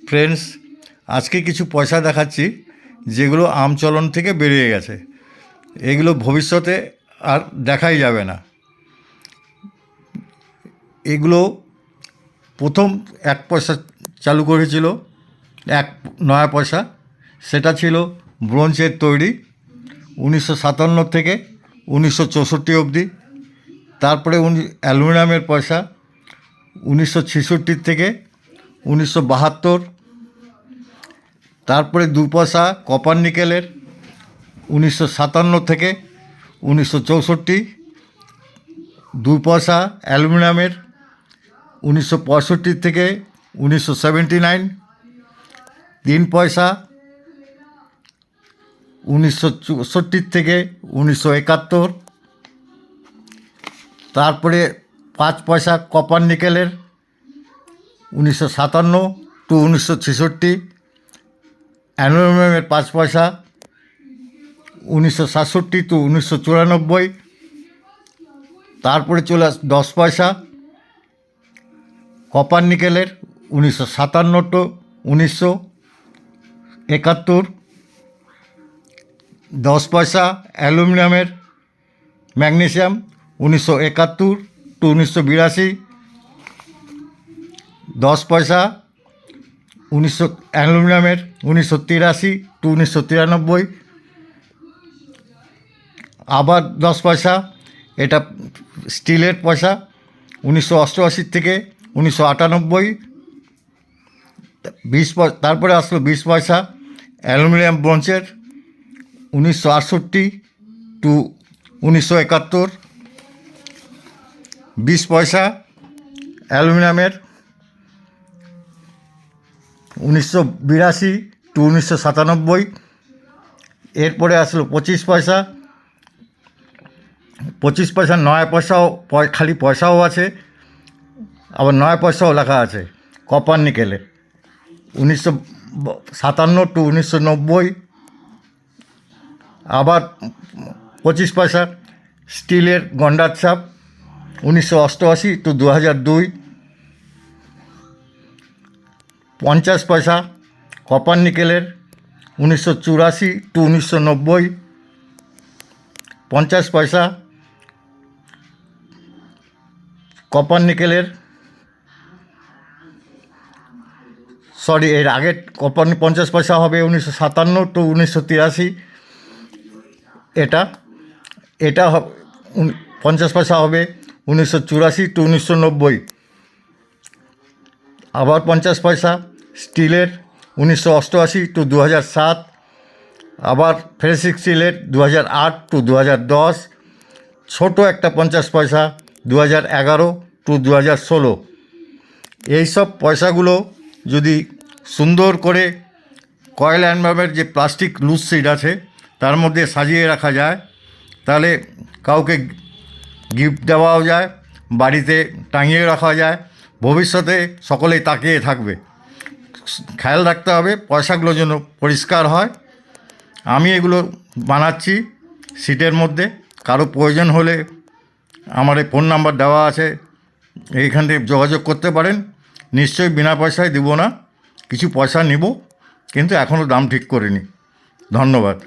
Friends, আজকে কিছু পয়সা দেখাচ্ছি যেগুলো আমচলন থেকে বেরিয়ে গেছে। এগুলো ভবিষ্যতে আর দেখাই যাবে না। এগুলো প্রথম 1 পয়সা চালু করেছিল, 1 নয়া পয়সা। সেটা ছিল ব্রোঞ্জের তৈরি, 1957 থেকে 1964 অবধি। তারপরে অ্যালুমিনিয়ামের পয়সা 1966 থেকে 1972। তারপরে 2 পয়সা কপার নিকেলের 1957 থেকে 1964। 2 পয়সা অ্যালুমিনিয়ামের 1965 থেকে 1979। 3 পয়সা 1964 থেকে 1971। তারপরে 5 পয়সা কপার নিকেলের 1957 টু 1966। অ্যালুমিনিয়ামের 5 পয়সা 1967 টু 1994। তারপরে চলে 10 পয়সা কপার নিকেলের 1957 টু 1971। 10 পয়সা অ্যালুমিনিয়ামের ম্যাগনেসিয়াম 1971 টু 1982। 10 পয়সা অ্যালুমিনিয়ামের 1983 টু 1993। আবার 10 পয়সা, এটা স্টিলের পয়সা, 1988 থেকে 1998। 20 পয়সা, তারপরে আসলো 20 পয়সা অ্যালুমিনিয়াম ব্রোঞ্জের 1968 টু 1971। 20 পয়সা অ্যালুমিনিয়ামের 1982 টু 1997। এরপরে আসলো 25 পয়সা। 25 পয়সা নয়া পয়সাও, খালি পয়সাও আছে, আবার নয়া পয়সাও লেখা আছে কপার নিকেলে 1957 টু 1990। আবার 25 পয়সা স্টিলের গন্ডার ছাপ 1988 টু 2002। 50 পয়সা কপার নিকেলের 1984 টু 1990। 50 পয়সা কপার নিকেলের, এর আগের কপার 50 পয়সা হবে 1957 টু 1983। এটা 50 পয়সা হবে 1984 টু 1990। আবার 50 পয়সা স্টিলের 1988 টু 2007। আবার ফেরেসিক স্টিলের 2008 টু 2010। ছোটো একটা 50 পয়সা 2011 টু 2016। এইসব পয়সাগুলো যদি সুন্দর করে কয়েল অ্যালবামের যে প্লাস্টিক লুজ সিড আছে তার মধ্যে সাজিয়ে রাখা যায়, তাহলে কাউকে গিফট দেওয়াও যায়, বাড়িতে টাঙিয়ে রাখা যায়। ভবিষ্যতে সকলেই তাকিয়ে থাকবে। খেয়াল রাখতে হবে পয়সাগুলো যেন পরিষ্কার হয়। আমি এগুলো বানাচ্ছি সিটের মধ্যে। কারো প্রয়োজন হলে আমার এই ফোন নাম্বার দেওয়া আছে, এইখান থেকে যোগাযোগ করতে পারেন। নিশ্চয়ই বিনা পয়সায় দেবো না, কিছু পয়সা নেব, কিন্তু এখনও দাম ঠিক করিনি। ধন্যবাদ।